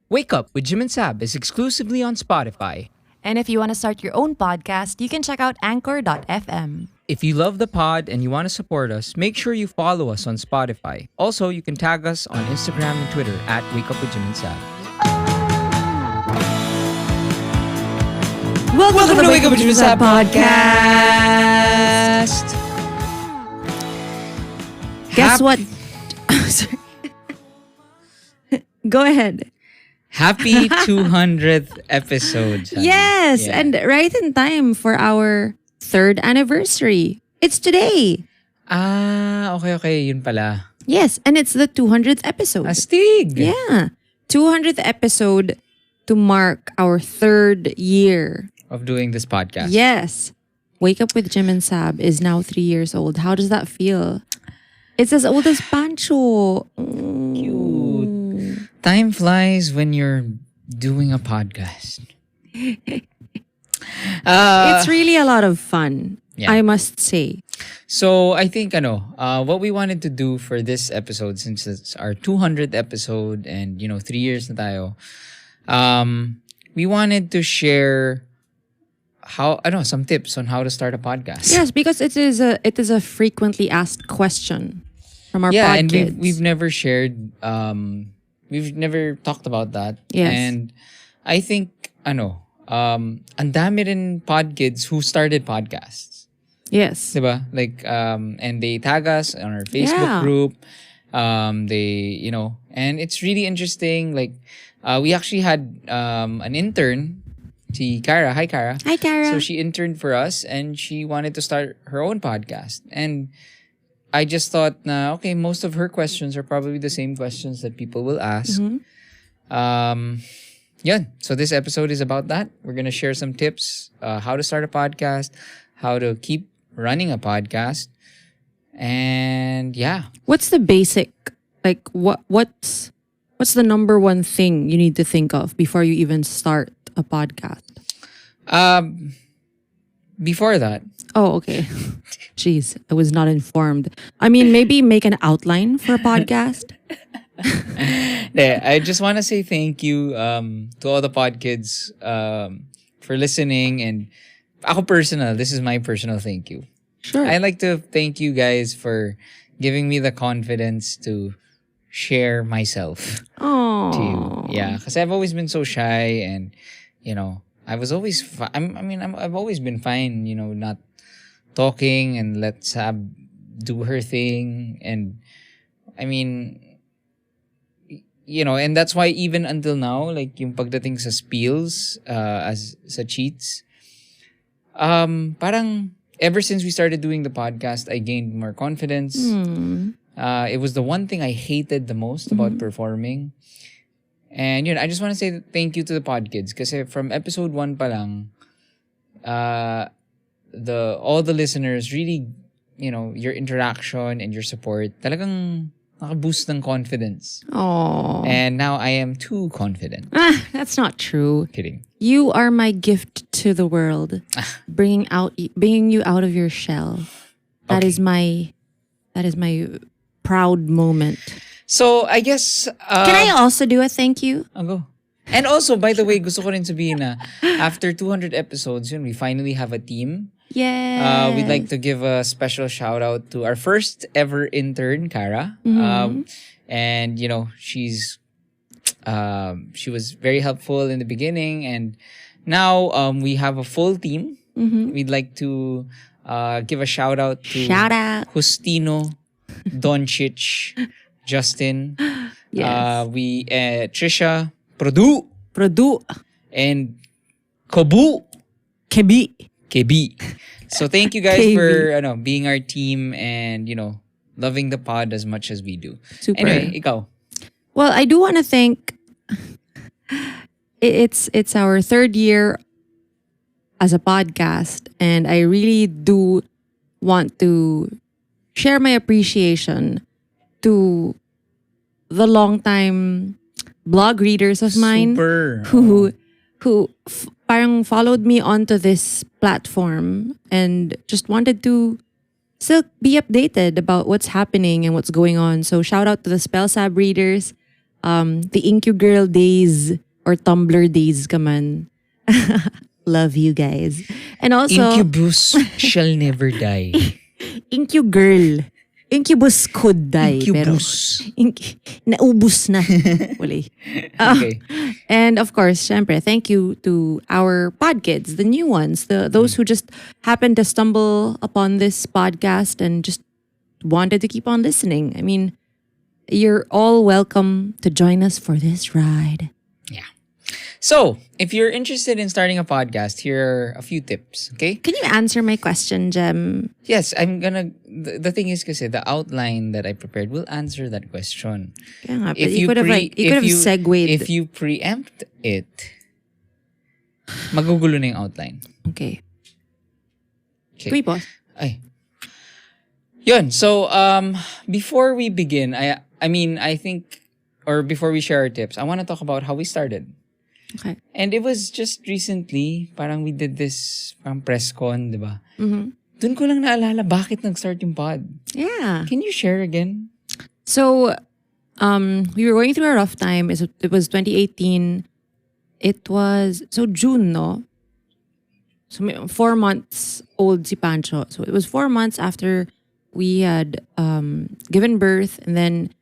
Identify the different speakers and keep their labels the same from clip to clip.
Speaker 1: Wake Up with Jim and Sab is exclusively on Spotify.
Speaker 2: And if you want to start your own podcast, you can check out anchor.fm.
Speaker 1: If you love the pod and you want to support us, make sure you follow us on Spotify. Also, you can tag us on Instagram and Twitter at Wake Up with Jim and Sab.
Speaker 2: Welcome
Speaker 1: to the Wake Up with Jim and Sab podcast.
Speaker 2: Guess what? Sorry. Go ahead.
Speaker 1: Happy 200th episode. Honey.
Speaker 2: Yes,
Speaker 1: Yeah.
Speaker 2: and right in time for our third anniversary. It's today.
Speaker 1: Okay. Yun pala.
Speaker 2: Yes, and it's the 200th episode.
Speaker 1: Astig!
Speaker 2: Yeah. 200th episode to mark our third year.
Speaker 1: Of doing this podcast.
Speaker 2: Yes. Wake Up with Jim and Sab is now 3 years old. How does that feel? It's as old as Pancho.
Speaker 1: Cute. Time flies when you're doing a podcast.
Speaker 2: It's really a lot of fun,
Speaker 1: Yeah.
Speaker 2: I must say.
Speaker 1: So I think what we wanted to do for this episode, since it's our 200th episode and 3 years na tayo, we wanted to share some tips on how to start a podcast.
Speaker 2: Yes, because it is a frequently asked question from our
Speaker 1: Yeah, and
Speaker 2: podkids.
Speaker 1: we've never shared we've never talked about that.
Speaker 2: Yes.
Speaker 1: And I think ang dami rin podkids who started podcasts.
Speaker 2: Yes.
Speaker 1: Diba? Like and they tag us on our Facebook
Speaker 2: Yeah.
Speaker 1: group. They and it's really interesting. Like we actually had an intern, si Kara. Hi Kara.
Speaker 2: Hi, Kara.
Speaker 1: So she interned for us and she wanted to start her own podcast. And I just thought okay, most of her questions are probably the same questions that people will ask. Yeah. So this episode is about that. We're going to share some tips, how to start a podcast, how to keep running a podcast. And yeah.
Speaker 2: What's the basic, like what's the number one thing you need to think of before you even start a podcast?
Speaker 1: Before that,
Speaker 2: Oh, okay. Jeez, I was not informed. I mean, maybe make an outline for a podcast.
Speaker 1: I just want to say thank you to all the podkids for listening. And this is my personal thank you.
Speaker 2: Sure.
Speaker 1: I'd like to thank you guys for giving me the confidence to share myself
Speaker 2: Oh.
Speaker 1: to you. Yeah, because I've always been so shy, and I was always I've always been fine, not talking and let Sab do her thing. And I mean, and that's why even until now, like yung pagdating sa spills, as sa cheats, parang ever since we started doing the podcast, I gained more confidence. It was the one thing I hated the most about performing. And I just want to say thank you to the podkids, kasi from episode 1 pa lang, all the listeners really, your interaction and your support talagang nakaboost ng confidence.
Speaker 2: Oh.
Speaker 1: And now I am too confident.
Speaker 2: That's not true.
Speaker 1: Kidding.
Speaker 2: You are my gift to the world, bringing you out of your shell. That
Speaker 1: Okay.
Speaker 2: is my proud moment.
Speaker 1: So I guess
Speaker 2: Can I also do a thank you?
Speaker 1: go. And also, by the way, gusto ko rin sabihin na after 200 episodes, we finally have a team.
Speaker 2: Yeah.
Speaker 1: We'd like to give a special shout out to our first ever intern, Kara. And she was very helpful in the beginning, and now we have a full team. We'd like to give a shout out to
Speaker 2: Shout out.
Speaker 1: Justino, Doncic, Justin,
Speaker 2: Yes.
Speaker 1: Trisha, Produ, and Kobu. KB. So thank you guys
Speaker 2: KB.
Speaker 1: for being our team and loving the pod as much as we do.
Speaker 2: Super.
Speaker 1: Anyway, ikaw.
Speaker 2: Well, I do want to thank. It's our third year as a podcast, and I really do want to share my appreciation to the longtime blog readers of mine
Speaker 1: Super.
Speaker 2: who parang followed me onto this platform and just wanted to still be updated about what's happening and what's going on. So shout out to the Spell Sab readers. the Incu Girl days or Tumblr days ka man. Love you guys. And also,
Speaker 1: Incubus shall never die.
Speaker 2: Incu Girl. Incubus could die.
Speaker 1: Incubus.
Speaker 2: Pero, naubos na. Wali.
Speaker 1: Okay.
Speaker 2: And of course, syempre, thank you to our podkids, the new ones, those who just happened to stumble upon this podcast and just wanted to keep on listening. I mean, you're all welcome to join us for this ride.
Speaker 1: Yeah. So, if you're interested in starting a podcast, here are a few tips, okay?
Speaker 2: Can you answer my question, Jem?
Speaker 1: Yes, I'm gonna... The thing is kasi, the outline that I prepared will answer that question.
Speaker 2: Kaya nga, but you could have segued.
Speaker 1: If you preempt it, magugulo na yung outline.
Speaker 2: Okay.
Speaker 1: Okay.
Speaker 2: Can we pause?
Speaker 1: Ay. Yun. So, before we begin, I think, or before we share our tips, I want to talk about how we started.
Speaker 2: Okay.
Speaker 1: And it was just recently, parang we did this parang press con, di ba?
Speaker 2: Mm-hmm.
Speaker 1: Doon ko lang naalala bakit nag-start yung pod.
Speaker 2: Yeah.
Speaker 1: Can you share again?
Speaker 2: So, we were going through a rough time. It was 2018. It was, so June, no? So 4 months old si Pancho. So it was 4 months after we had given birth. And then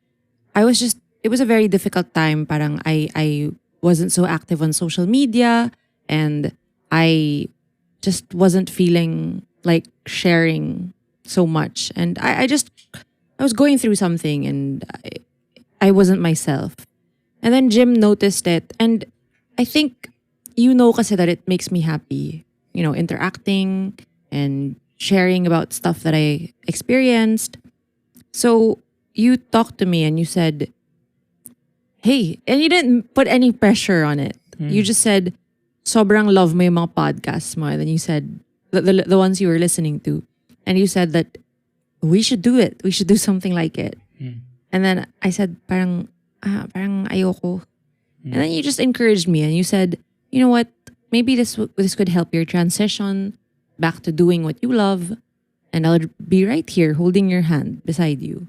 Speaker 2: it was a very difficult time. Parang I wasn't so active on social media. And I just wasn't feeling like sharing so much. And I was going through something and I wasn't myself. And then Jim noticed it. And I think kasi that it makes me happy, interacting and sharing about stuff that I experienced. So you talked to me and you said, hey, and you didn't put any pressure on it. You just said, sobrang love mo yung mga podcasts mo. And then you said, the ones you were listening to. And you said that we should do it. We should do something like it. And then I said, parang ayoko. And then you just encouraged me and you said, you know what? Maybe this could help your transition back to doing what you love. And I'll be right here holding your hand beside you.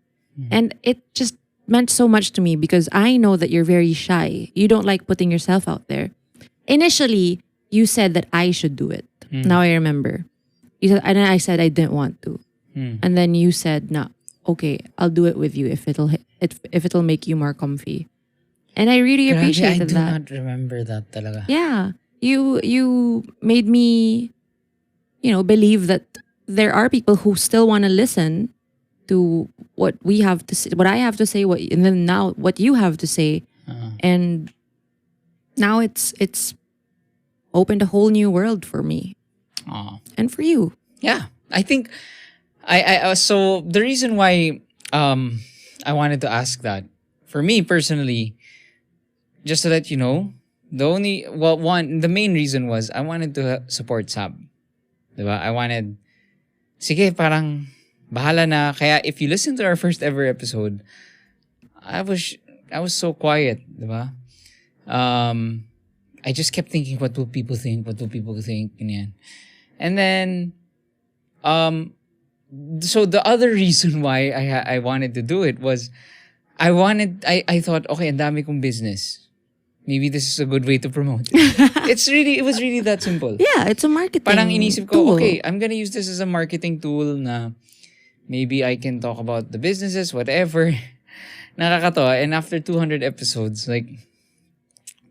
Speaker 2: And it just meant so much to me because I know that you're very shy. You don't like putting yourself out there. Initially, you said that I should do it. Now I remember. You said, and I said I didn't want to. And then you said, "No, okay, I'll do it with you if it'll make you more comfy." And I really appreciated that.
Speaker 1: I do not remember that talaga.
Speaker 2: Yeah, you made me, believe that there are people who still want to listen to what we have to say, what I have to say, and then now what you have to say, and now it's opened a whole new world for me and for you.
Speaker 1: Yeah, I think I so the reason why I wanted to ask that, for me personally, just to let you know, the main reason was I wanted to support Saab. Diba? I wanted, sige, parang bahala na. Kaya if you listen to our first ever episode, I was so quiet, diba? I just kept thinking, what will people think? What will people think? Ganyan. And then, so the other reason why I wanted to do it was, I thought, okay, ang dami kong business. Maybe this is a good way to promote it. It was really that simple.
Speaker 2: Yeah, it's a marketing
Speaker 1: Parang inisip ko,
Speaker 2: tool.
Speaker 1: okay, I'm gonna use this as a marketing tool na maybe I can talk about the businesses, whatever. Nakakatawa. And after 200 episodes, like,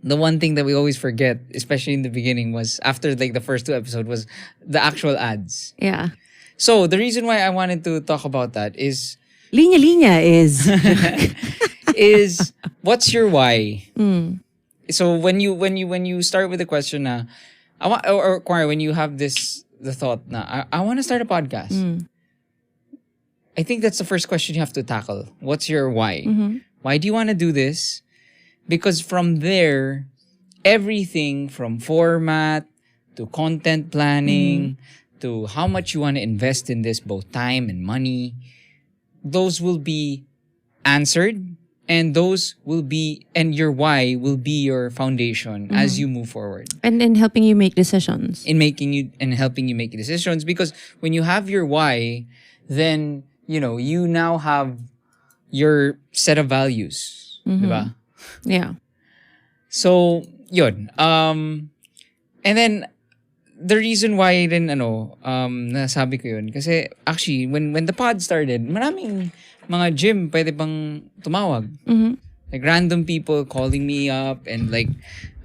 Speaker 1: the one thing that we always forget, especially in the beginning, was after like the first 2 episodes, was the actual ads.
Speaker 2: Yeah.
Speaker 1: So the reason why I wanted to talk about that is
Speaker 2: Linya is
Speaker 1: is what's your why? So when you start with the question na or when you have the thought na I want to start a podcast. I think that's the first question you have to tackle. What's your why? Why do you want to do this? Because from there, everything from format to content planning to how much you want to invest in this, both time and money, those will be answered, and your why will be your foundation as you move forward.
Speaker 2: And in helping you make decisions.
Speaker 1: Helping you make decisions, because when you have your why, then you now have your set of values, diba?
Speaker 2: Yeah.
Speaker 1: So, yun. And then, the reason why din, nasabi ko yun, kasi actually, when the pod started, maraming mga gym pwede bang tumawag. Like, random people calling me up and like,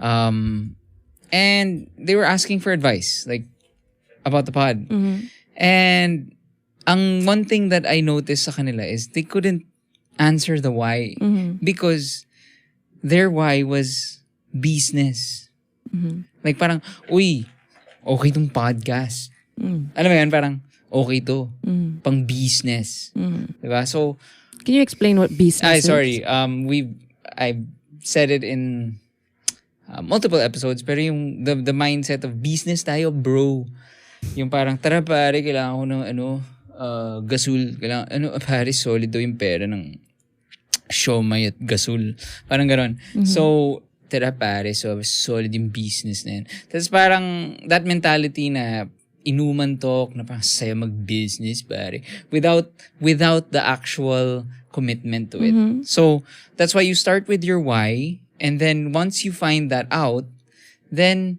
Speaker 1: and they were asking for advice, like, about the pod. And, ang one thing that I noticed sa kanila is they couldn't answer the why. Because their why was business. Like parang, uy, okay tong podcast. Alam mo yan, parang, okay to. Pang business. Diba? So,
Speaker 2: can you explain what business is?
Speaker 1: Sorry. I said it in multiple episodes, pero yung the mindset of business tayo, bro. Yung parang, tara pare, kailangan ko ng gasul. Kailangan, pare, solid daw yung pera ng siomay at gasul. Parang ganon. So, tara pare, so solid yung business na yun. Tapos parang, that mentality na inuman talk, na parang saya mag-business, pare. Without the actual commitment to it. So, that's why you start with your why, and then once you find that out, then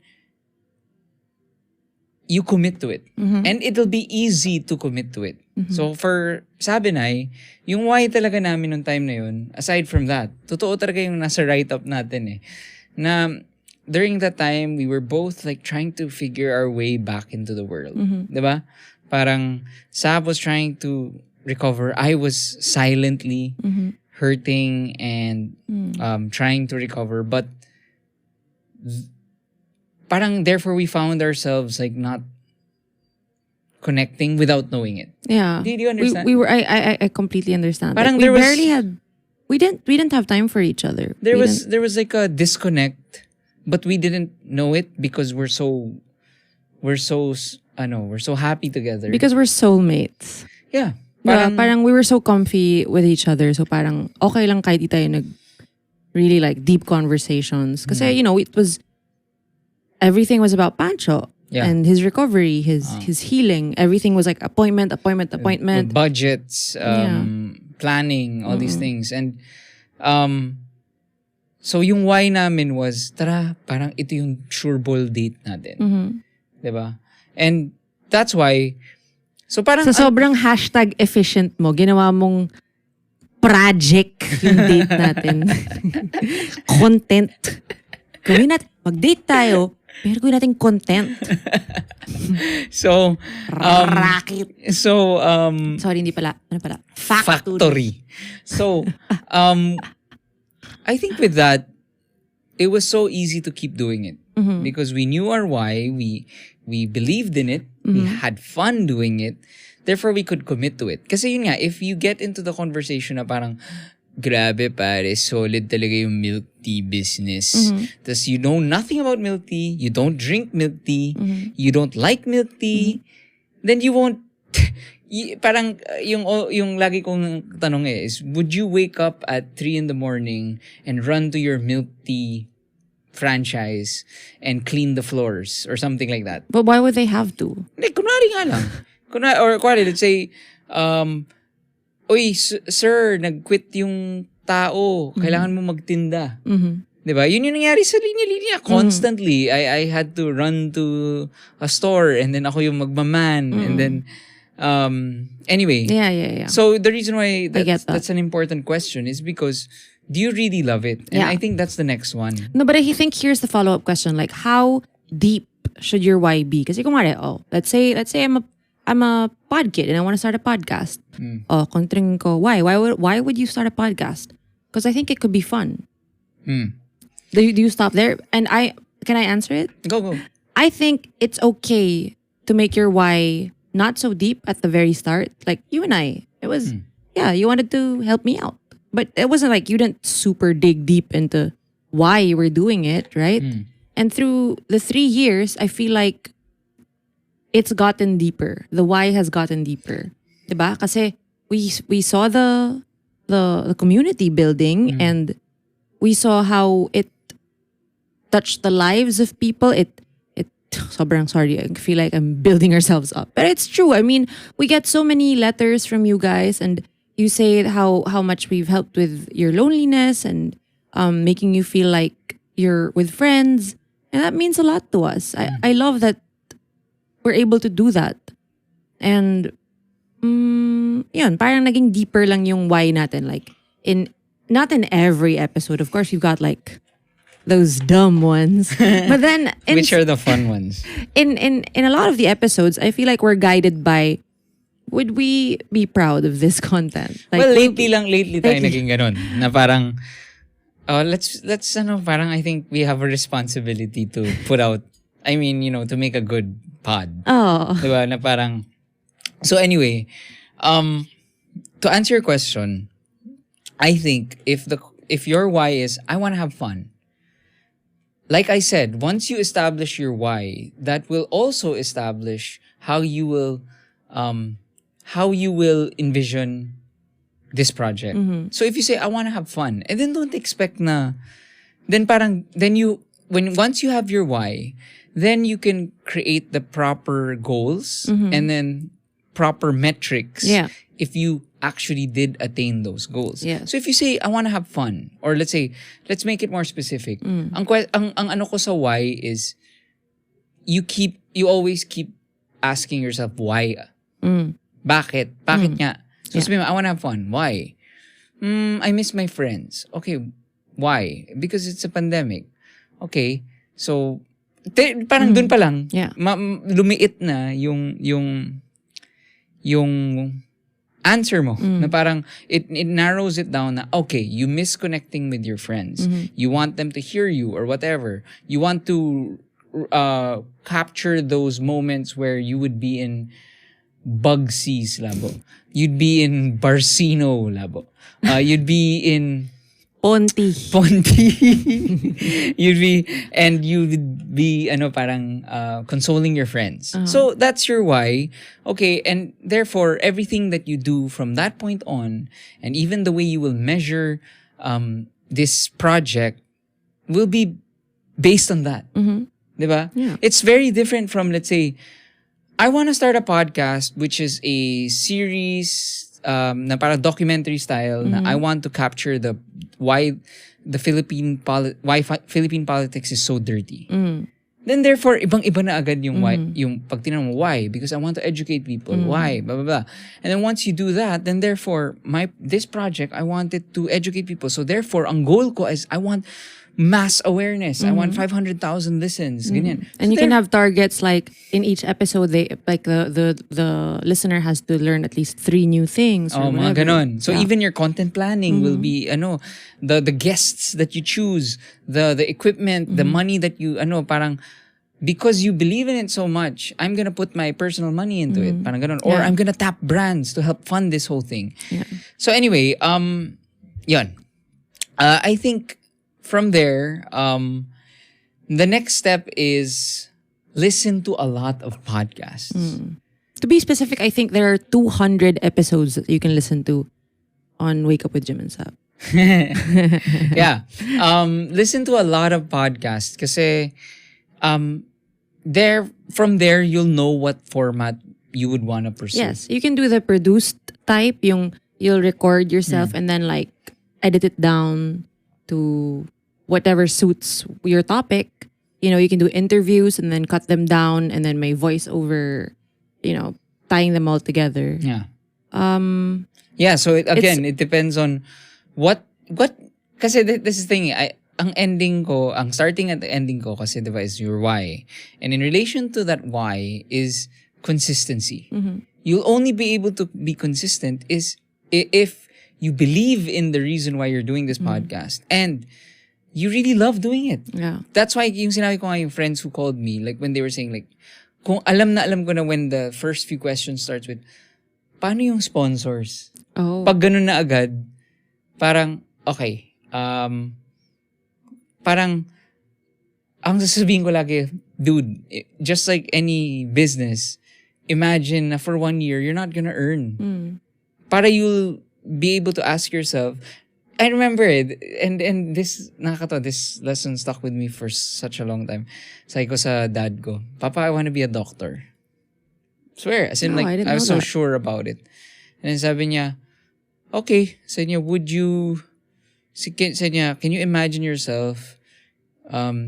Speaker 1: you commit to it. And it'll be easy to commit to it. So for Saab and I, yung why talaga namin nung time na yun, aside from that, totoo talaga yung nasa write-up natin na during that time, we were both like trying to figure our way back into the world. Diba? Parang Saab was trying to recover. I was silently hurting and trying to recover. But parang therefore we found ourselves like not connecting without knowing it.
Speaker 2: Yeah.
Speaker 1: Did you understand?
Speaker 2: We were I completely understand.
Speaker 1: Parang
Speaker 2: like, we didn't have time for each other.
Speaker 1: There was like a disconnect, but we didn't know it because we're so happy together.
Speaker 2: Because we're soulmates.
Speaker 1: Yeah.
Speaker 2: Parang we were so comfy with each other. So parang okay lang kahit di tayo nag really like deep conversations. Kasi it was everything was about Pancho.
Speaker 1: Yeah.
Speaker 2: And his recovery, his healing. Everything was like appointment.
Speaker 1: Budgets, planning, all these things. And so yung why namin was, tara, parang ito yung sure ball date natin. Diba? And that's why, so parang...
Speaker 2: So sobrang hashtag efficient mo, ginawa mong project yung date natin. Content. Gawin natin, mag-date tayo, pero gawin natin content.
Speaker 1: So,
Speaker 2: Racket.
Speaker 1: So,
Speaker 2: sorry, hindi pala. Ano pala?
Speaker 1: Factory. So, I think with that, it was so easy to keep doing it. Because we knew our why, we believed in it, we had fun doing it, therefore we could commit to it. Kasi yun nga, if you get into the conversation na parang, grabe pare, solid talaga yung milk tea business. Tapos you know nothing about milk tea, you don't drink milk tea, you don't like milk tea, then you won't, parang yung lagi kong tanong is, would you wake up at 3 in the morning and run to your milk tea franchise and clean the floors or something like that?
Speaker 2: But why would they have to?
Speaker 1: Like, kunwari nga lang. Kunwari, let's say, uy, sir, nag-quit yung tao. Kailangan mo magtinda. Diba? Yun yung nangyari sa linya-linya. Constantly, I had to run to a store and then ako yung magmaman. And then, anyway.
Speaker 2: Yeah.
Speaker 1: So, the reason why
Speaker 2: that.
Speaker 1: that's an important question is because do you really love it? And I think that's the next one.
Speaker 2: No, but I think here's the follow-up question. Like, how deep should your why be? Kasi kumari, let's say I'm a pod kid and I want to start a podcast. Kontring ko, why? Why would you start a podcast? Because I think it could be fun. Do you stop there? And can I answer it?
Speaker 1: Go.
Speaker 2: I think it's okay to make your why not so deep at the very start. Like you and I, it was, you wanted to help me out. But it wasn't like you didn't super dig deep into why you were doing it, right? And through the 3 years, I feel like it's gotten deeper. The why has gotten deeper. Diba? Kasi we saw the community building and we saw how it touched the lives of people. It sobrang sorry, I feel like I'm building ourselves up. But it's true. I mean, we get so many letters from you guys and you say how much we've helped with your loneliness and making you feel like you're with friends. And that means a lot to us. I love that we're able to do that. And yun, parang naging deeper lang yung why natin. Like, not in every episode. Of course, you've got like those dumb ones. But then
Speaker 1: Which are the fun ones?
Speaker 2: in a lot of the episodes, I feel like we're guided by, would we be proud of this content? Like,
Speaker 1: Well, lately tayo naging ganun. Na parang, let's parang I think we have a responsibility to put out, to make a good pod.
Speaker 2: Oh.
Speaker 1: Diba? Na parang, so anyway, to answer your question, I think if your why is, I want to have fun. Like I said, once you establish your why, that will also establish how you will envision this project. So if you say, I want to have fun, and then don't expect na, once you have your why, then you can create the proper goals and then proper metrics.
Speaker 2: Yeah.
Speaker 1: If you actually did attain those goals.
Speaker 2: Yeah.
Speaker 1: So if you say, I want to have fun, or let's make it more specific. Ang ano ko sa why is, you always keep asking yourself, why? Bakit? Bakit nga? So sabi mo, I want to have fun. Why? I miss my friends. Okay, why? Because it's a pandemic. Okay, so parang dun pa lang, lumiit na yung answer mo. Na parang, it narrows it down na, okay, you miss connecting with your friends. You want them to hear you or whatever. You want to capture those moments where you would be in Bugsies, labo. You'd be in Barcino, labo. You'd be in
Speaker 2: Ponti.
Speaker 1: you'd be consoling your friends. So that's your why. Okay, and therefore everything that you do from that point on, and even the way you will measure this project, will be based on that. Diba?
Speaker 2: Yeah.
Speaker 1: It's very different from, let's say, I want to start a podcast which is a series na para documentary style na I want to capture why Philippine politics is so dirty. Then therefore ibang-iba na agad yung why, yung pag tinanong mo why, because I want to educate people, why, blah blah blah. And then once you do that, then therefore this project I wanted to educate people. So therefore ang goal ko is I want mass awareness. I want 500,000 listens. Ganyan.
Speaker 2: And
Speaker 1: So
Speaker 2: you can have targets like in each episode, the listener has to learn at least 3 new things. Or
Speaker 1: mga
Speaker 2: whatever.
Speaker 1: ganon. So even your content planning will be the guests that you choose, the equipment, the money that you parang, because you believe in it so much, I'm gonna put my personal money into it. Parang ganon. Or I'm gonna tap brands to help fund this whole thing.
Speaker 2: Yeah.
Speaker 1: So anyway, yun. I think from there, the next step is listen to a lot of podcasts.
Speaker 2: To be specific, I think there are 200 episodes that you can listen to on Wake Up with Jim and Saab.
Speaker 1: Yeah. Listen to a lot of podcasts kasi from there you'll know what format you would want to pursue.
Speaker 2: Yes, you can do the produced type, yung you'll record yourself and then like edit it down to whatever suits your topic. You can do interviews and then cut them down and then may voice over, tying them all together.
Speaker 1: Yeah. Yeah, so it depends on what kasi this is the thing, ang starting at the ending ko kasi diba is your why. And in relation to that why is consistency. You'll only be able to be consistent if you believe in the reason why you're doing this podcast and you really love doing it.
Speaker 2: Yeah.
Speaker 1: That's why yung sinabi ko nga yung friends who called me, like when they were saying like, kung alam ko na when the first few questions starts with, paano yung sponsors?
Speaker 2: Oh.
Speaker 1: Pag ganun na agad, parang, okay, parang, ang sasabihin ko lagi, dude, just like any business, imagine na for 1 year, you're not gonna earn. Para you'll be able to ask yourself, I remember it, and this lesson stuck with me for such a long time. Sabi ko sa dad ko, Papa, I want to be a doctor. Swear, as in I was so sure about it. And then sabi niya, okay, sabi niya, would you said niya, can you imagine yourself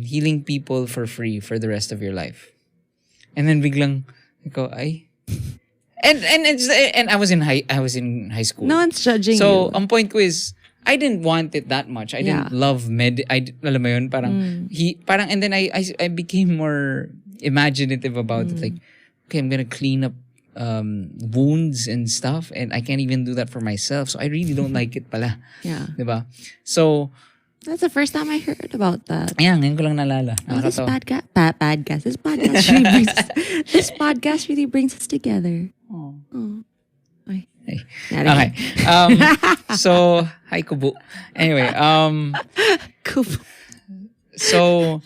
Speaker 1: healing people for free for the rest of your life? And then biglang, ako, ay. And I was in high school.
Speaker 2: No one's judging
Speaker 1: So,
Speaker 2: you.
Speaker 1: ang point ko is, I didn't want it that much. I didn't love alam mo yun, parang, and then I became more imaginative about it. Like, okay, I'm gonna clean up wounds and stuff, and I can't even do that for myself. So I really don't like it pala.
Speaker 2: Yeah.
Speaker 1: Diba? So,
Speaker 2: that's the first time I heard about that.
Speaker 1: ayan, ngayon ko lang naalala.
Speaker 2: This podcast really brings us together.
Speaker 1: Oh.
Speaker 2: Ay.
Speaker 1: Hey. Okay. So, hi Kubu. Anyway,
Speaker 2: Kubu.
Speaker 1: So,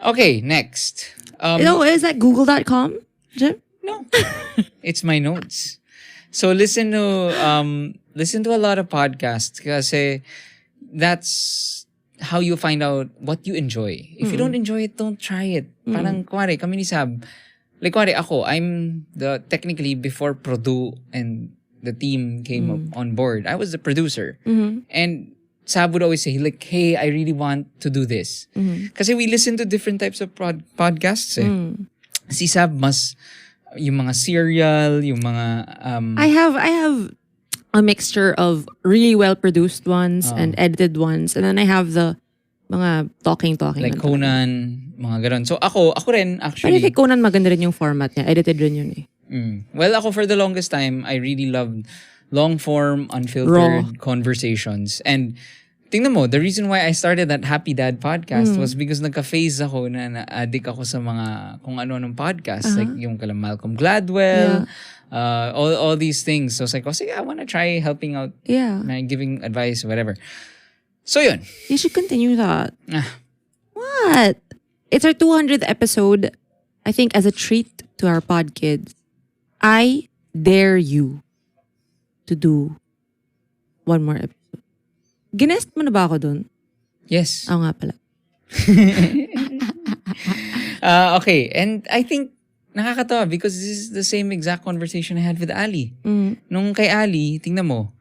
Speaker 1: okay, next.
Speaker 2: Is that google.com, Jim?
Speaker 1: No. It's my notes. So listen to a lot of podcasts kasi that's how you find out what you enjoy. If you don't enjoy it, don't try it. Parang kuwari, kami ni Saab, like kuwari ako, I'm technically before Produ and the team came on board, I was the producer. And Saab would always say like, hey, I really want to do this. Kasi we listen to different types of podcasts eh. Si Saab mas yung mga serial, yung mga
Speaker 2: I have a mixture of really well produced ones and edited ones, and then I have the mga talking
Speaker 1: like Conan, mga ganon. So ako rin actually.
Speaker 2: Pero kay Conan maganda rin yung format niya. Edited rin yun eh.
Speaker 1: Well, ako for the longest time, I really loved long form, unfiltered conversations. And tingnan mo, the reason why I started that Happy Dad podcast was because nagka-phase ako na na-addict ako sa mga kung ano-anong podcast. Like yung kala Malcolm Gladwell, all these things. So it's like, sige, I wanna try helping out, giving advice, whatever. So yun.
Speaker 2: You should continue that. What? It's our 200th episode. I think as a treat to our podkids, I dare you to do one more episode. Ginest mo na ba ako dun?
Speaker 1: Yes.
Speaker 2: Oo nga pala.
Speaker 1: Okay. And I think nakakatawa because this is the same exact conversation I had with Ali. Nung kay Ali, tingnan mo.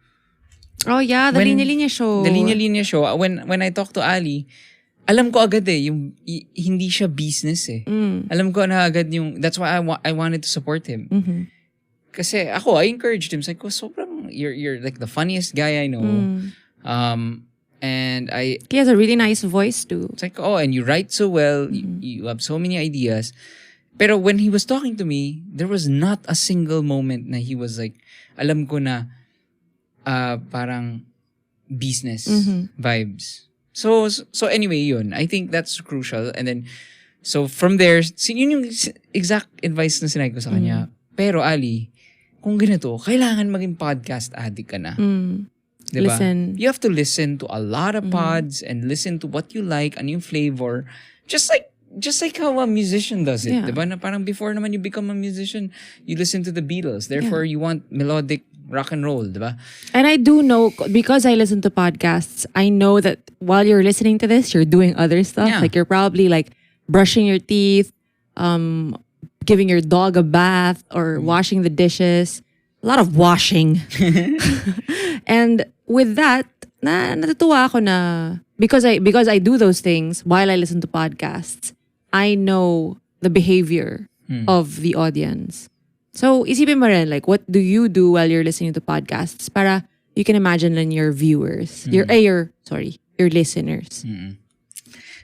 Speaker 2: Oh yeah, the Linya Linya show.
Speaker 1: The Linya Linya show. When I talk to Ali, alam ko agad eh, yung hindi siya business eh. Alam ko na agad yung, that's why I wanted to support him. Kasi ako, I encouraged him. It's like, sobrang, you're like the funniest guy I know. And he
Speaker 2: has a really nice voice too.
Speaker 1: It's like, and you write so well, you have so many ideas. Pero when he was talking to me, there was not a single moment na he was like, alam ko na parang business vibes. So anyway, yun. I think that's crucial. And then, so from there, yun yung exact advice na sinabi ko sa kanya. Pero Ali, kung ganito, kailangan maging podcast addict ka na. Diba?
Speaker 2: Listen.
Speaker 1: You have to listen to a lot of pods and listen to what you like, ano yung flavor. Just like how a musician does it. Diba? Na parang before naman you become a musician, you listen to the Beatles. Therefore, you want melodic rock and roll. Diba?
Speaker 2: And I do know, because I listen to podcasts, I know that while you're listening to this, you're doing other stuff.
Speaker 1: Yeah.
Speaker 2: Like you're probably like brushing your teeth, giving your dog a bath, or washing the dishes. A lot of washing. And with that, natutuwa ako na because I do those things while I listen to podcasts, I know the behavior of the audience. So isipin mo rin, like, what do you do while you're listening to podcasts para you can imagine in your viewers, your listeners.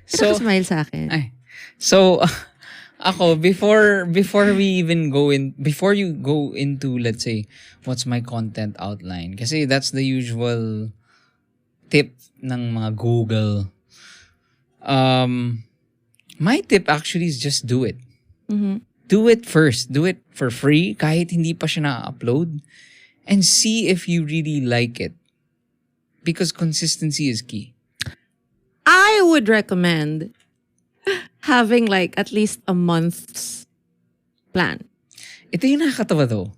Speaker 1: So
Speaker 2: smile sa akin.
Speaker 1: So ako, before you go into, let's say, what's my content outline? Kasi that's the usual tip ng mga Google. My tip actually is just do it. Do it first. Do it for free kahit hindi pa siya na-upload. And see if you really like it. Because consistency is key.
Speaker 2: I would recommend having like at least a month's plan.
Speaker 1: Ito yung nakakatawa though.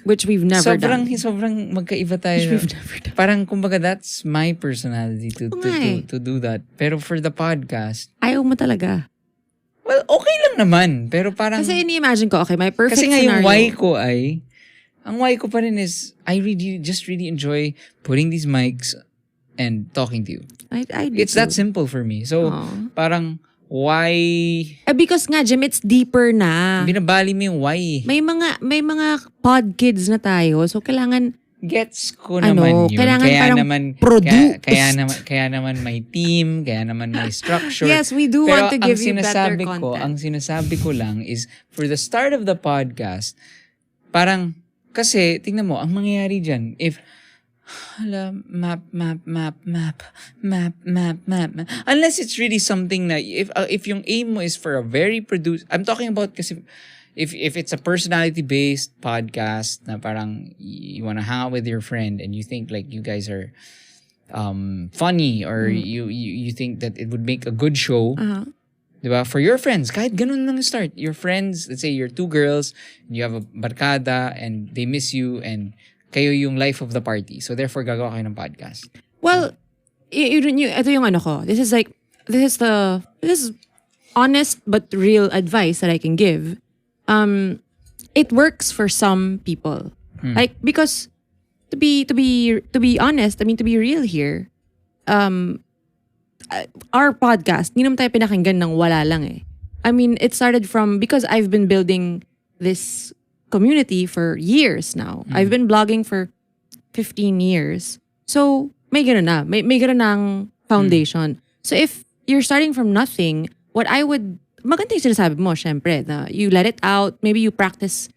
Speaker 2: Which we've never done.
Speaker 1: Sobrang magkaiba tayo.
Speaker 2: Which we've never done.
Speaker 1: Parang kumbaga that's my personality to do that. Pero for the podcast,
Speaker 2: ayaw mo talaga.
Speaker 1: Well, okay lang naman. Pero parang
Speaker 2: kasi ini-imagine ko, okay, my perfect
Speaker 1: kasi nga
Speaker 2: scenario.
Speaker 1: Ang why ko pa rin is I really enjoy putting these mics and talking to you.
Speaker 2: I do
Speaker 1: It's that
Speaker 2: too.
Speaker 1: simple for me. So,
Speaker 2: Aw.
Speaker 1: parang, why...
Speaker 2: Because nga, Jim, it's deeper na.
Speaker 1: Binabali mo yung why.
Speaker 2: May mga podkids na tayo. So, kailangan,
Speaker 1: Gets ko naman yun.
Speaker 2: kailangan
Speaker 1: Kaya
Speaker 2: parang
Speaker 1: naman,
Speaker 2: produced.
Speaker 1: kaya naman may team, kaya naman may structure.
Speaker 2: Yes, we do
Speaker 1: Pero
Speaker 2: want to give you better content.
Speaker 1: ang sinasabi ko lang is, for the start of the podcast, parang, kasi, tingnan mo, ang mangyayari dyan, if, map. Unless it's really something na, if yung aim mo is for a very I'm talking about kasi, if it's a personality-based podcast na parang you wanna hang out with your friend and you think like you guys are funny or you think that it would make a good show, diba? For your friends, kahit ganun lang start. Your friends, let's say you're two girls, and you have a barkada and they miss you and kayo yung life of the party. So therefore, gagawa kayo ng podcast.
Speaker 2: Well, ito yung ano ko. This is honest but real advice that I can give. It works for some people. Like, because to be honest, I mean, to be real here, our podcast, hindi naman tayo pinakinggan ng wala lang eh. I mean, it started from, because I've been building this community for years now. I've been blogging for 15 years. So, may ganun na. May ganun ng foundation. So, if you're starting from nothing, maganda yung sinasabi mo, syempre, na you let it out. Maybe you practice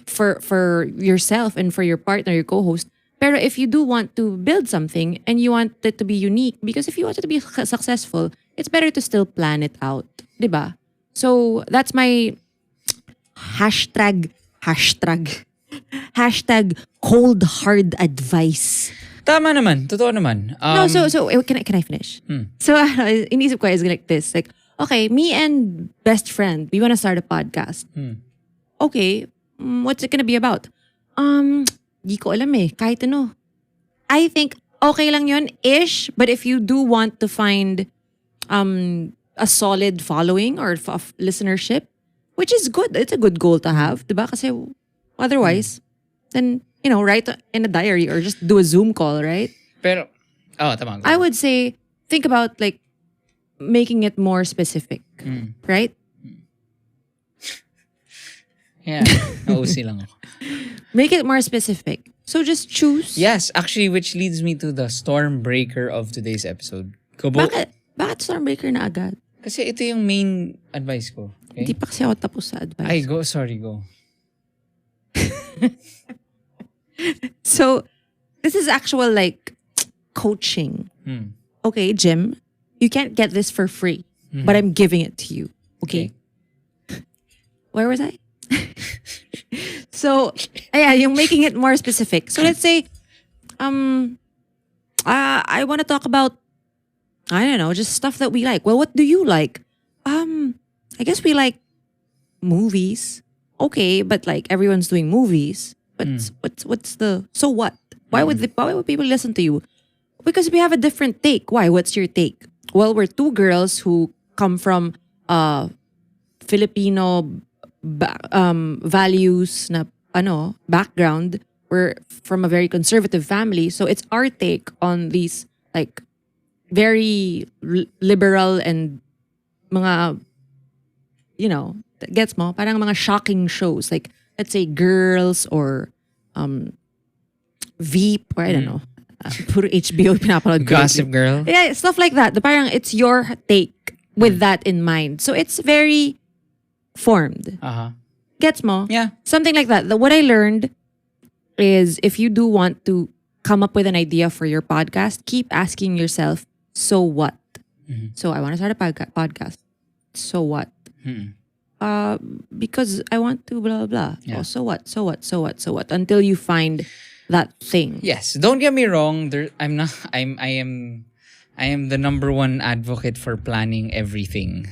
Speaker 2: for yourself and for your partner, your co-host. Pero if you do want to build something and you want it to be unique, because if you want it to be successful, it's better to still plan it out. Diba? So, that's my hashtag cold hard advice.
Speaker 1: Tama naman. Totoo naman.
Speaker 2: No, so can I finish? So, inisip ko is like this. Like, okay, me and best friend, we want to start a podcast. Okay, what's it gonna be about? Di ko alam eh. Kahit ano. I think okay lang yun-ish, but if you do want to find a solid following or listenership, which is good. It's a good goal to have, diba? Kasi otherwise, then, write in a diary or just do a Zoom call, right?
Speaker 1: Pero, tama.
Speaker 2: I would say, think about like making it more specific, right?
Speaker 1: Yeah, nauusi lang ako.
Speaker 2: Make it more specific. So just choose.
Speaker 1: Yes, actually, which leads me to the stormbreaker of today's episode. Kubo.
Speaker 2: Bakit stormbreaker na agad?
Speaker 1: Kasi ito yung main advice ko. Okay?
Speaker 2: Hindi pa kasi ako tapos sa advice.
Speaker 1: Ay, sorry, go.
Speaker 2: So, this is actual like coaching. Okay, Jim, you can't get this for free, but I'm giving it to you. Okay? Where was I? So, yung making it more specific. So, let's say, I want to talk about, I don't know, just stuff that we like. Well, what do you like? I guess we like movies. Okay, but like everyone's doing movies. But what's the so what? Why would people listen to you? Because we have a different take. Why? What's your take? Well, we're two girls who come from Filipino values na background. We're from a very conservative family, so it's our take on these like very liberal and mga gets mo parang mga shocking shows like let's say Girls or Veep or I don't know. Puro HBO pinapanood ko.
Speaker 1: Gossip Girl.
Speaker 2: Yeah, stuff like that. Parang it's your take with that in mind. So it's very formed. Gets mo?
Speaker 1: Yeah.
Speaker 2: Something like that. What I learned is if you do want to come up with an idea for your podcast, keep asking yourself, so what? So I want to start a podcast. So what? Because I want to blah, blah, blah.
Speaker 1: Yeah.
Speaker 2: Oh, so what? So what? So what? So what? Until you find that thing.
Speaker 1: Yes. Don't get me wrong. I am the number one advocate for planning everything.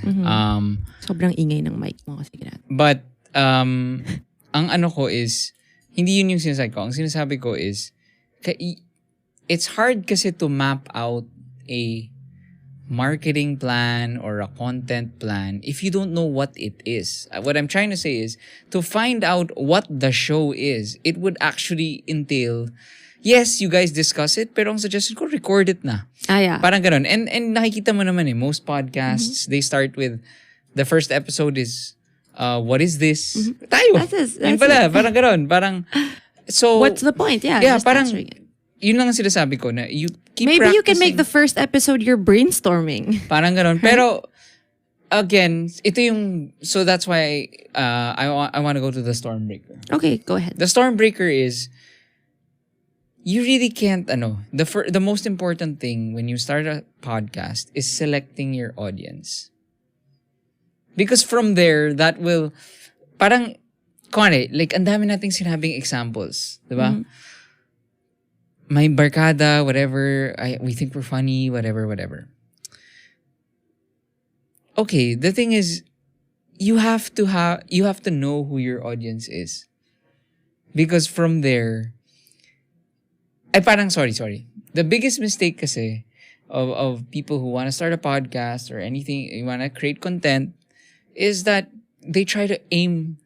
Speaker 2: Sobrang ingay ng mic mo kasi ganun.
Speaker 1: But, ang ano ko is, hindi yun yung sinasabi ko. Ang sinasabi ko is, it's hard kasi to map out a marketing plan or a content plan if you don't know what it is. What I'm trying to say is, to find out what the show is, it would actually entail yes, you guys discuss it, pero ang suggestion ko, record it na.
Speaker 2: Yeah.
Speaker 1: Parang ganun. And nakikita mo naman most podcasts, they start with, the first episode is, what is this? Tayo.
Speaker 2: That's
Speaker 1: Yun pala, parang ganun. Parang, so.
Speaker 2: What's the point? Yeah,
Speaker 1: Yeah,
Speaker 2: just
Speaker 1: parang,
Speaker 2: answering it.
Speaker 1: Yun lang ang sinasabi ko na you keep
Speaker 2: Maybe
Speaker 1: practicing.
Speaker 2: you can make the first episode your brainstorming.
Speaker 1: Parang ganun. Pero, again, ito yung, so that's why I want to go to the Stormbreaker.
Speaker 2: Okay, go ahead.
Speaker 1: The Stormbreaker is, you really can't, the most important thing when you start a podcast is selecting your audience. Because from there, that will, parang, like, ang dami nating sinabing examples. Diba? May barkada, whatever, we think we're funny, whatever. Okay, the thing is, you have to know who your audience is. Because from there, sorry. The biggest mistake kasi of people who want to start a podcast or anything, you want to create content, is that they try to aim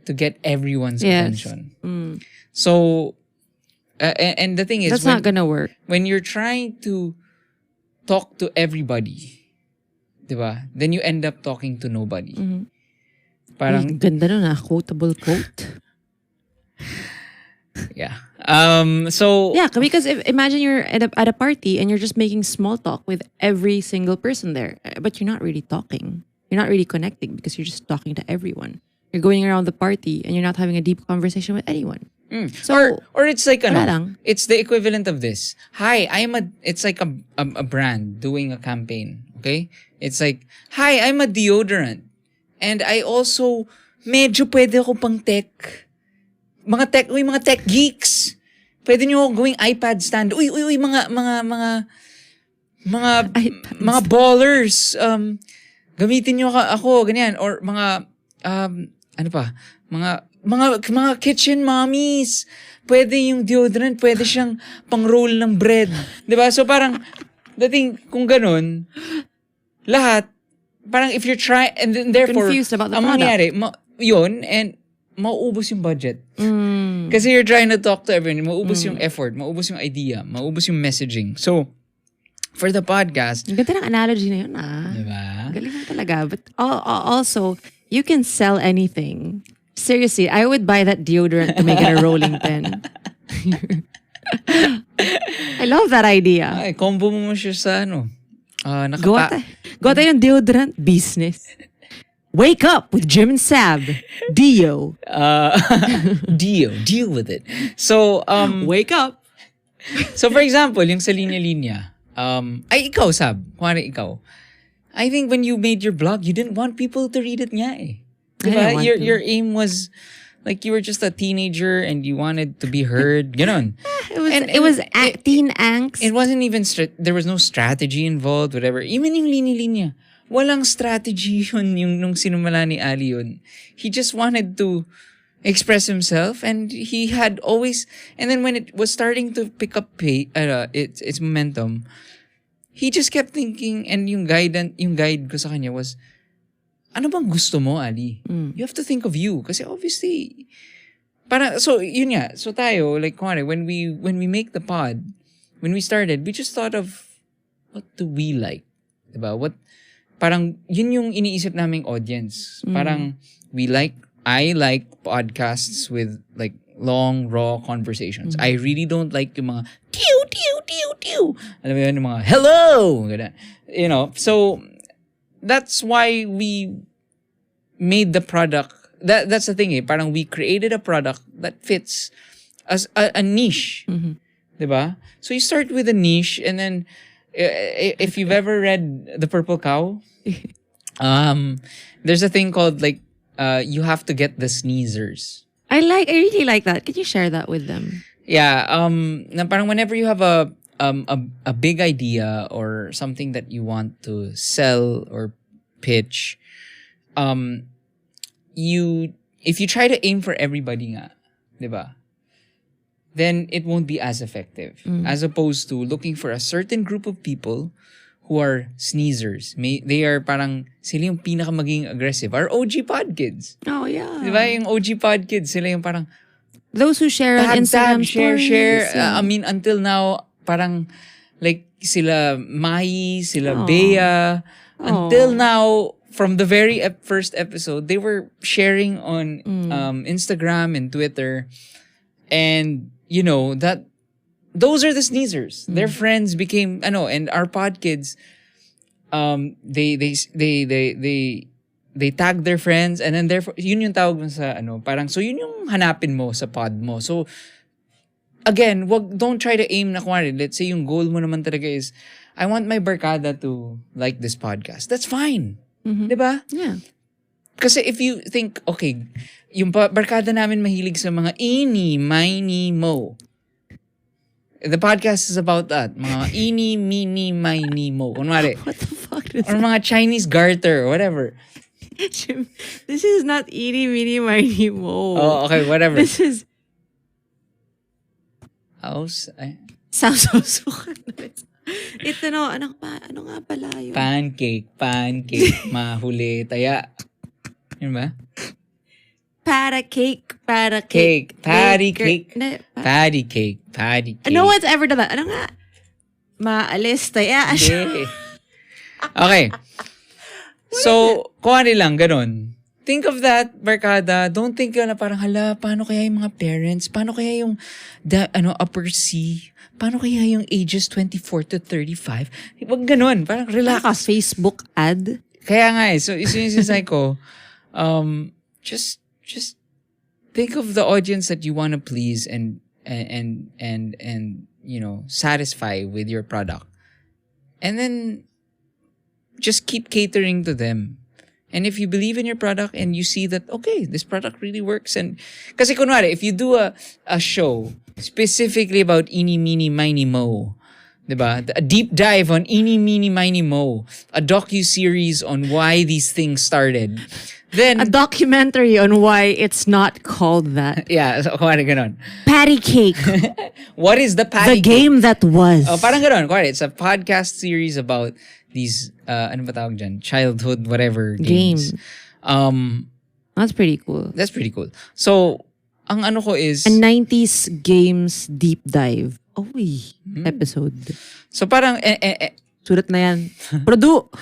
Speaker 1: to get everyone's attention. So, and the thing is,
Speaker 2: that's not gonna work.
Speaker 1: When you're trying to talk to everybody, diba? Then you end up talking to nobody. Parang,
Speaker 2: ganda nun quotable quote.
Speaker 1: Yeah. So
Speaker 2: yeah, because imagine you're at a party and you're just making small talk with every single person there, but you're not really talking. You're not really connecting because you're just talking to everyone. You're going around the party and you're not having a deep conversation with anyone.
Speaker 1: So or it's like it's the equivalent of this. Hi, it's like a brand doing a campaign. Okay, it's like, hi, I'm a deodorant, and I also medyo pwede ako pang tech. Mga tech geeks. Pwede nyo gawing iPad stand. Uy, mga ballers. Gamitin nyo ako, ganyan. Or mga, mga kitchen mommies. Pwede yung deodorant, pwede siyang pang-roll ng bread. Diba? So parang, dating, kung ganun, lahat, parang if you're trying, and then therefore,
Speaker 2: confused about the product.
Speaker 1: Mangyari, yun, and mauubos yung budget. Kasi you're trying to talk to everyone. Mauubos yung effort, mauubos yung idea, mauubos yung messaging. So, for the podcast...
Speaker 2: Ang ganda ng analogy na yun,
Speaker 1: Diba?
Speaker 2: Galing na talaga. But also, you can sell anything. Seriously, I would buy that deodorant to make it a rolling pin. I love that idea.
Speaker 1: Ay, combo mo siya sa
Speaker 2: Gawa tayo ng deodorant business. Wake up with Jim and Saab. Dio.
Speaker 1: Deal with it. So,
Speaker 2: wake up.
Speaker 1: So, for example, yung sa linya-linya, ay, ikaw, Sab. Kuwari ikaw. I think when you made your blog, you didn't want people to read it nga eh. Diba? Your aim was, like, you were just a teenager and you wanted to be heard. Ganon.
Speaker 2: It was teen angst.
Speaker 1: It wasn't even, there was no strategy involved, whatever. Even yung linya-linya. Walang strategy yun yung nung sinumala ni Ali yun. He just wanted to express himself and he had always, and then when it was starting to pick up its momentum, he just kept thinking, and yung guide ko sa kanya was, ano bang gusto mo, Ali? You have to think of you. Kasi obviously, so yun nga, so tayo, like, when we make the pod, when we started, we just thought of, what do we like? Diba? Parang yun yung iniisip naming audience. Parang I like podcasts with like long, raw conversations. I really don't like yung mga tiw. Alam mo yun, yung mga hello! You know, so that's why we made the product. That's the thing eh. Parang we created a product that fits as a niche. Diba? So you start with a niche and then if you've ever read The Purple Cow, there's a thing called like you have to get the sneezers.
Speaker 2: I really like that. Can you share that with them?
Speaker 1: Yeah, na parang whenever you have a big idea or something that you want to sell or pitch, if you try to aim for everybody nga, 'di ba? Then it won't be as effective. As opposed to looking for a certain group of people who are sneezers. They are parang, sila yung pinaka maging aggressive. Our OG podkids.
Speaker 2: Oh, yeah.
Speaker 1: Di ba? Yung OG podkids, sila yung parang,
Speaker 2: Those who share on Instagram stories.
Speaker 1: share.
Speaker 2: Yeah.
Speaker 1: I mean, until now, parang, like, sila Mai, sila Bea, until now, from the very first episode, they were sharing on Instagram and Twitter. And, you know, that, those are the sneezers. Their friends became, and our podkids, they tag their friends, and then therefore, yun yung tawag mo sa, parang, so yun yung hanapin mo sa pod mo. So, again, don't try to aim na kuwari. Let's say yung goal mo naman talaga is, I want my barkada to like this podcast. That's fine. Diba?
Speaker 2: Yeah.
Speaker 1: Kasi if you think, okay, yung barkada namin mahilig sa mga eeny, miny, mo. The podcast is about that. Mga eeny, meeny, miny, mo. Kunwari.
Speaker 2: What the fuck is
Speaker 1: Or mga Chinese garter, whatever.
Speaker 2: This is not eeny, meeny, miny, mo.
Speaker 1: Oh, okay, whatever.
Speaker 2: This is...
Speaker 1: House,
Speaker 2: Sounds so Ito ano nga pala yun?
Speaker 1: Pancake, mahuli, taya. Yun ba?
Speaker 2: Para cake.
Speaker 1: Cake, patty cake.
Speaker 2: Hindi,
Speaker 1: Patty cake.
Speaker 2: no one's ever done that. Ano nga? Maalis, taya.
Speaker 1: Hindi. Okay. So, kung ano lang, ganun. Think of that, barkada. Don't think na parang, hala, paano kaya yung mga parents? Paano kaya yung, upper C? Paano kaya yung ages 24 to 35? Wag ganun. Parang relax.
Speaker 2: Ka Facebook ad.
Speaker 1: Kaya nga so yung sinasabi ko, just think of the audience that you want to please and satisfy with your product. And then, just keep catering to them. And if you believe in your product and you see that, okay, this product really works. And kasi kunwari, if you do a show specifically about eeny, meeny, miny, mo, diba? A deep dive on eeny, meeny, miny, mo, a docu-series on why these things started, then...
Speaker 2: A documentary on why it's not called that.
Speaker 1: Yeah, so kunwari ganon.
Speaker 2: Patty cake.
Speaker 1: What is the patty
Speaker 2: The game that was.
Speaker 1: Oh, parang ganon. Kunwari, it's a podcast series about these, ano ba tawag dyan? Childhood, whatever, games.
Speaker 2: That's pretty cool.
Speaker 1: That's pretty cool. So, ang ano ko is...
Speaker 2: A 90s games deep dive. Episode.
Speaker 1: So, parang...
Speaker 2: Sulat na yan. Produ!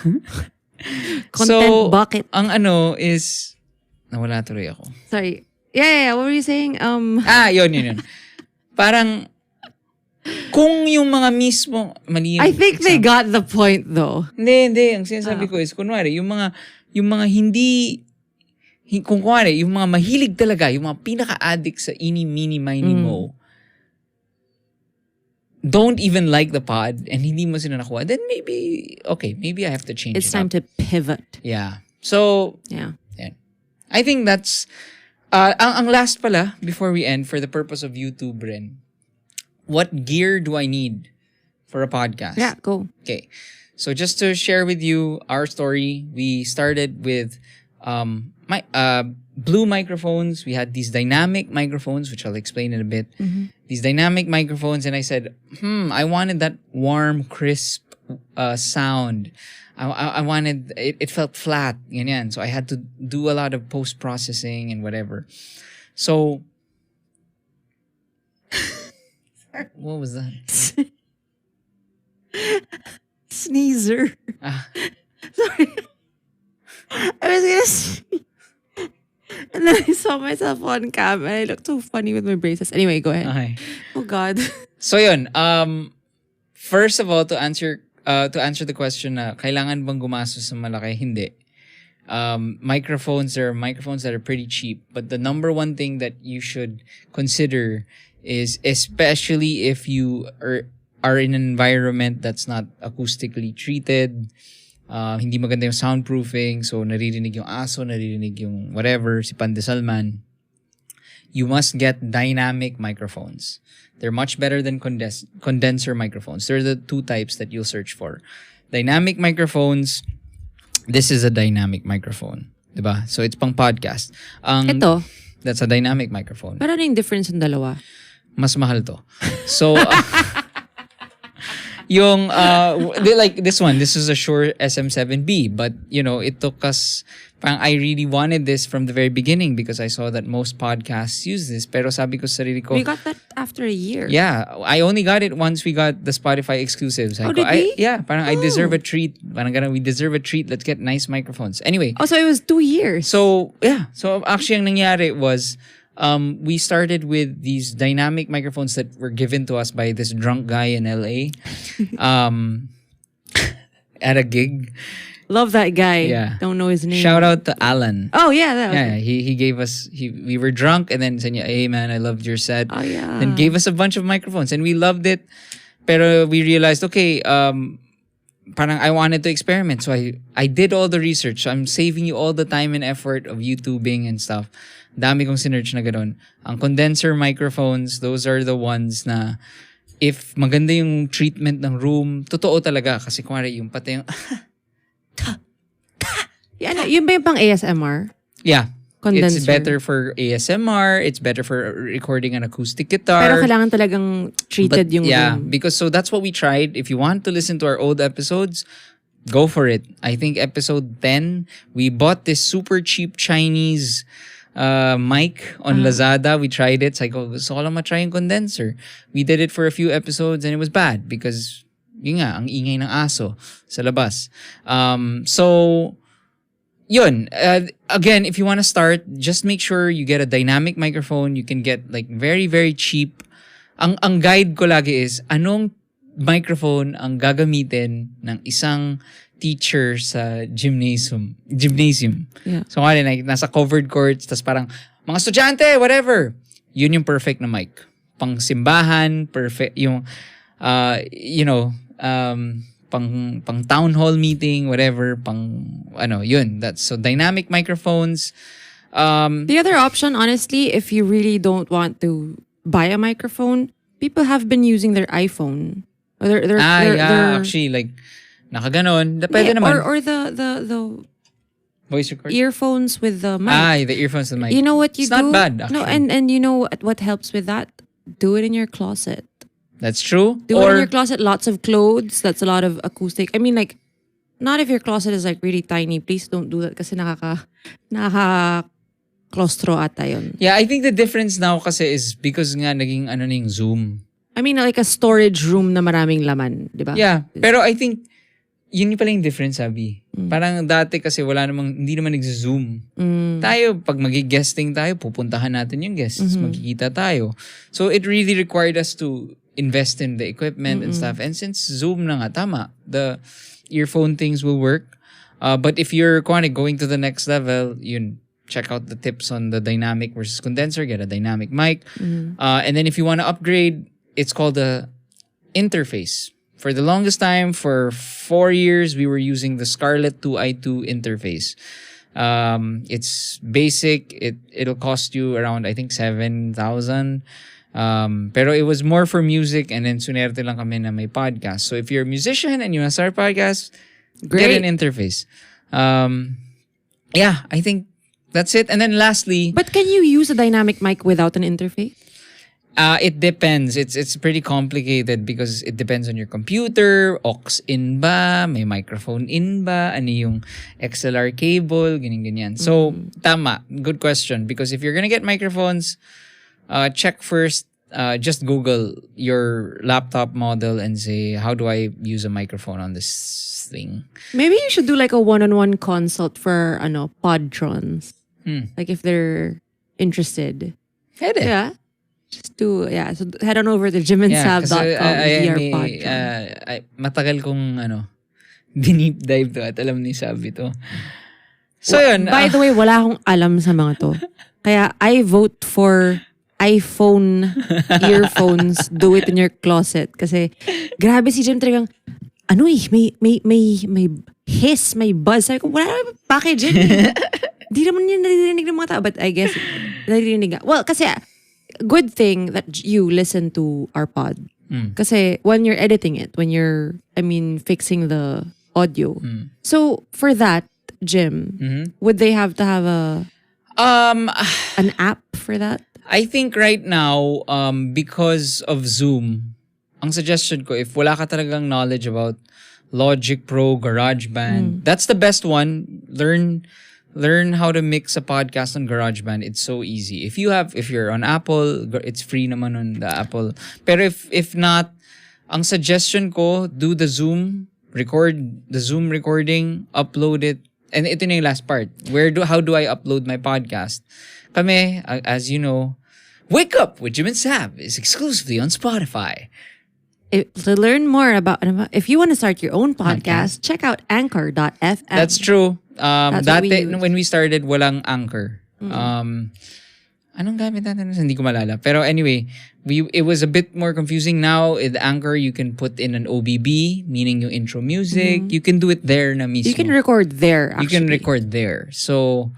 Speaker 2: Content bucket.
Speaker 1: Ang ano is... Nawala tuloy ako.
Speaker 2: Sorry. Yeah. What were you saying?
Speaker 1: Yun. Parang... Kung yung mga mismo... Mali yung
Speaker 2: I think
Speaker 1: example.
Speaker 2: they got the point though.
Speaker 1: Hindi. Ang sinasabi ko is, kunwari, yung mga hindi... Kung kunwari, yung mga mahilig talaga, yung mga pinaka-addict sa eeny, meeny, miny, mo, don't even like the pod and hindi mo sila nakuha, then maybe I have to change
Speaker 2: It's time to pivot.
Speaker 1: Yeah. So,
Speaker 2: yeah.
Speaker 1: I think that's... ang last pala, before we end, for the purpose of YouTube, Ren, what gear do I need for a podcast?
Speaker 2: Yeah, go.
Speaker 1: Okay. So just to share with you our story, we started with blue microphones. We had these dynamic microphones, which I'll explain in a bit. These dynamic microphones, and I said, I wanted that warm, crisp sound. I wanted, it felt flat, ganyan. So I had to do a lot of post-processing and whatever. So, what was that?
Speaker 2: Sneezer. Sorry. I was gonna sneeze. And then I saw myself on cam and I looked so funny with my braces. Anyway, go ahead.
Speaker 1: Okay.
Speaker 2: Oh God.
Speaker 1: So yun, first of all, to answer the question na kailangan bang gumastos sa malaki? Hindi. Microphones are microphones that are pretty cheap, but the number one thing that you should consider is, especially if you are in an environment that's not acoustically treated, hindi maganda yung soundproofing, so naririnig yung aso, naririnig yung whatever, si Pandesal man, you must get dynamic microphones. They're much better than condenser microphones. They're the two types that you'll search for. Dynamic microphones, this is a dynamic microphone. Diba? So it's pang podcast.
Speaker 2: Ito?
Speaker 1: That's a dynamic microphone.
Speaker 2: Pero ano yung difference ng dalawa?
Speaker 1: Mas mahal to. So, Yung like this one, this is a Shure SM7B, but it took us. Parang I really wanted this from the very beginning because I saw that most podcasts use this. Pero sabi ko sa sarili ko,
Speaker 2: We got that after a year.
Speaker 1: yeah, I only got it once we got the Spotify exclusives.
Speaker 2: Oh, did we?
Speaker 1: Yeah, parang I deserve a treat. Parang we deserve a treat. Let's get nice microphones. Anyway.
Speaker 2: Oh, so it was 2 years.
Speaker 1: So, yeah. So, actually, ang nangyari was, we started with these dynamic microphones that were given to us by this drunk guy in LA at a gig.
Speaker 2: Love that guy.
Speaker 1: Yeah.
Speaker 2: Don't know his name.
Speaker 1: Shout out to Alan.
Speaker 2: Oh, yeah. That was
Speaker 1: Yeah, he gave us, we were drunk and then said, hey man, I loved your set.
Speaker 2: Oh, yeah.
Speaker 1: And gave us a bunch of microphones and we loved it. Pero we realized, okay, parang I wanted to experiment. So I did all the research. So I'm saving you all the time and effort of YouTubing and stuff. Dami kong sinerch na gano'n. Ang condenser microphones, those are the ones na if maganda yung treatment ng room, totoo talaga. Kasi kunwari yung pati yung
Speaker 2: Yeah, yun ba yung pang ASMR?
Speaker 1: yeah.
Speaker 2: Condenser.
Speaker 1: It's better for ASMR. It's better for recording an acoustic guitar.
Speaker 2: Pero kailangan talagang treated yung room.
Speaker 1: Because so that's what we tried. If you want to listen to our old episodes, go for it. I think episode 10, we bought this super cheap Chinese mic on Lazada. We tried it. So I go, gusto ko lang ma-try yung condenser. We did it for a few episodes and it was bad because yun nga, ang ingay ng aso sa labas. So yun, again, if you want to start, just make sure you get a dynamic microphone. You can get like very, very cheap. Ang guide ko lagi is, anong microphone ang gagamitin ng isang teacher sa gymnasium.
Speaker 2: Yeah.
Speaker 1: So, like, nasa covered courts, tas parang, mga estudyante, whatever. Yun yung perfect na mic. Pang simbahan, perfect, yung, pang town hall meeting, whatever, yun. That's so dynamic microphones.
Speaker 2: The other option, honestly, if you really don't want to buy a microphone, people have been using their iPhone. Or their
Speaker 1: actually, like, nakaganon. Pwede naman.
Speaker 2: Or the
Speaker 1: Voice record?
Speaker 2: earphones with the mic.
Speaker 1: The earphones with the mic.
Speaker 2: You know what you
Speaker 1: it's
Speaker 2: do?
Speaker 1: It's not bad, actually.
Speaker 2: No, and you know what helps with that? Do it in your closet.
Speaker 1: That's true.
Speaker 2: Do it in your closet. Lots of clothes. That's a lot of acoustic. I mean, like, not if your closet is like really tiny. Please don't do that kasi nakaka-claustro ata yun.
Speaker 1: Yeah, I think the difference now kasi is because nga naging yung Zoom.
Speaker 2: I mean, like a storage room na maraming laman, di ba?
Speaker 1: Yeah, pero I think yun pala yung difference, sabi. Parang dati kasi hindi naman nag-zoom. Tayo, pag mag-guesting tayo, pupuntahan natin yung guests. Magkikita tayo. So it really required us to invest in the equipment and stuff. And since Zoom na nga, tama, the earphone things will work. But if you're going to the next level, check out the tips on the dynamic versus condenser, get a dynamic mic. And then if you want to upgrade, it's called the interface. For the longest time, for 4 years, we were using the Scarlett 2i2 interface. It's basic. It'll cost you around, I think, 7,000. Pero it was more for music, and then sunerte lang kami na may podcast. So if you're a musician and you want to start a podcast, get an interface. Yeah, I think that's it. And then lastly,
Speaker 2: but can you use a dynamic mic without an interface?
Speaker 1: It depends. It's pretty complicated because it depends on your computer. Aux in ba? May microphone in ba? Ano yung XLR cable? Ganyan. So, tama. Good question. Because if you're gonna get microphones, check first. Just Google your laptop model and say, how do I use a microphone on this thing? Maybe
Speaker 2: you should do like a one-on-one consult for podtrons. Like if they're interested.
Speaker 1: Pwede.
Speaker 2: Yeah. Just do, so head on over to jimandsav.com.
Speaker 1: Matagal kong deep dive to at alam ni Sabi to. So yun.
Speaker 2: By the way, wala akong alam sa mga to. Kaya I vote for iPhone earphones. Do it in your closet. Kasi grabe si Jim talagang may hiss, may buzz. Sabi ko, wala naman package yun. Di naman yun naririnig ng mga tao. But I guess, naririnig. Well, kasi good thing that you listen to our pod. Kasi when you're editing it, fixing the audio. So for that, Jim, would they have to have an app for that?
Speaker 1: I think right now, because of Zoom, ang suggestion ko, if wala ka talagang knowledge about Logic Pro, GarageBand, that's the best one. Learn how to mix a podcast on GarageBand. It's so easy. If you're on Apple, it's free naman on the Apple. Pero if not, ang suggestion ko, do the Zoom recording, upload it. And ito na yung last part. How do I upload my podcast? Kami, as you know, Wake Up with Jim and Saab is exclusively on Spotify.
Speaker 2: To learn more about, if you want to start your own podcast, check out anchor.fm.
Speaker 1: That's true.
Speaker 2: That's what we
Speaker 1: Dati,
Speaker 2: use.
Speaker 1: when we started, walang Anchor. Anong gamit natin? Hindi ko malala. Pero anyway, it was a bit more confusing. Now, with Anchor, you can put in an OBB, meaning yung intro music. You can do it there na mismo.
Speaker 2: You can record there, actually.
Speaker 1: You can record there. So,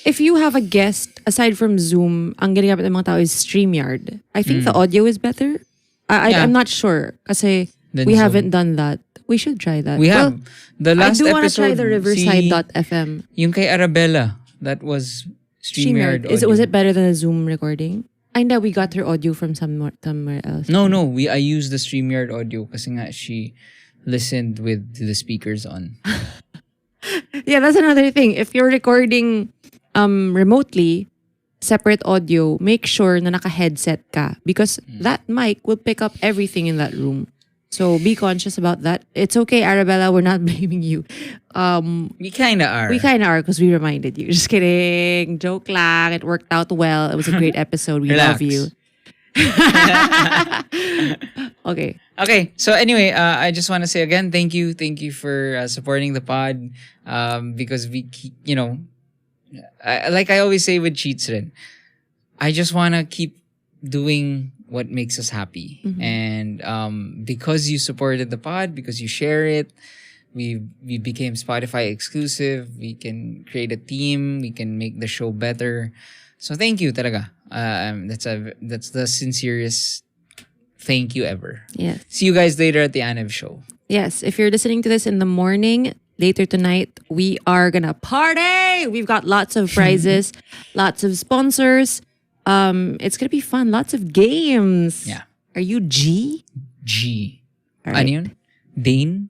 Speaker 2: If you have a guest, aside from Zoom, ang ginagamit ng mga tao is StreamYard. I think the audio is better.
Speaker 1: Yeah.
Speaker 2: I'm not sure. Kasi
Speaker 1: Then
Speaker 2: we
Speaker 1: Zoom.
Speaker 2: haven't done that. We should try that.
Speaker 1: we have. The
Speaker 2: I
Speaker 1: last
Speaker 2: do want to try
Speaker 1: episode,
Speaker 2: the Riverside.fm.
Speaker 1: yung kay Arabella, that was StreamYard audio.
Speaker 2: Was it better than a Zoom recording? I know we got her audio from somewhere else.
Speaker 1: No. I used the StreamYard audio kasi nga she listened with the speakers on.
Speaker 2: Yeah, that's another thing. If you're recording remotely, separate audio, make sure na naka-headset ka because that mic will pick up everything in that room. So be conscious about that. It's okay, Arabella, we're not blaming you.
Speaker 1: We kinda are.
Speaker 2: We kind of are because we reminded you. Just kidding. Joke lang. It worked out well. It was a great episode. We
Speaker 1: Relax.
Speaker 2: love you. Okay.
Speaker 1: Okay, so anyway, I just want to say again, thank you for supporting the pod, because we keep, like I always say with cheats rin, I just want to keep doing what makes us happy, and because you supported the pod, because you share it, we became Spotify exclusive. We can create a team. We can make the show better. So thank you, talaga. That's the sincerest thank you ever.
Speaker 2: Yes.
Speaker 1: See you guys later at the Anev show.
Speaker 2: Yes. If you're listening to this in the morning, later tonight, we are gonna party. We've got lots of prizes, lots of sponsors. It's gonna be fun. Lots of games.
Speaker 1: Yeah.
Speaker 2: Are you G?
Speaker 1: G.
Speaker 2: All right.
Speaker 1: Ano yun? Dane?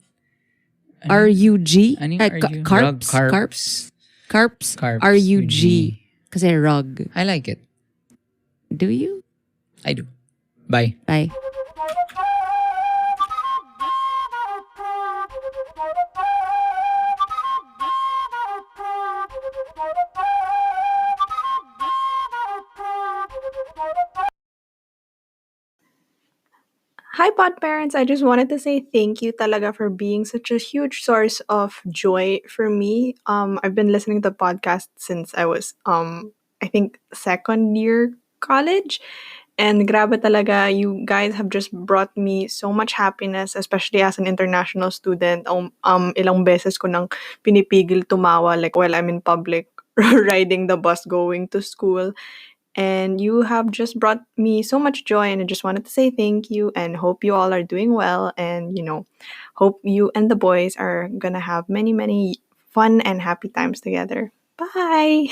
Speaker 2: R-U-G?
Speaker 1: Ano yun?
Speaker 2: Carps?
Speaker 1: Carps.
Speaker 2: Carps? Carps?
Speaker 1: Carps.
Speaker 2: R-U-G. Kasi rug.
Speaker 1: I like it.
Speaker 2: Do you?
Speaker 1: I do. Bye.
Speaker 2: Bye.
Speaker 3: Hi, pod parents. I just wanted to say thank you talaga for being such a huge source of joy for me. I've been listening to the podcast since I was, I think, second year college. And grabe talaga, you guys have just brought me so much happiness, especially as an international student. Ilang beses ko nang pinipigil tumawa, like while I'm in public, riding the bus going to school. And you have just brought me so much joy, and I just wanted to say thank you and hope you all are doing well. And, hope you and the boys are gonna have many, many fun and happy times together. Bye!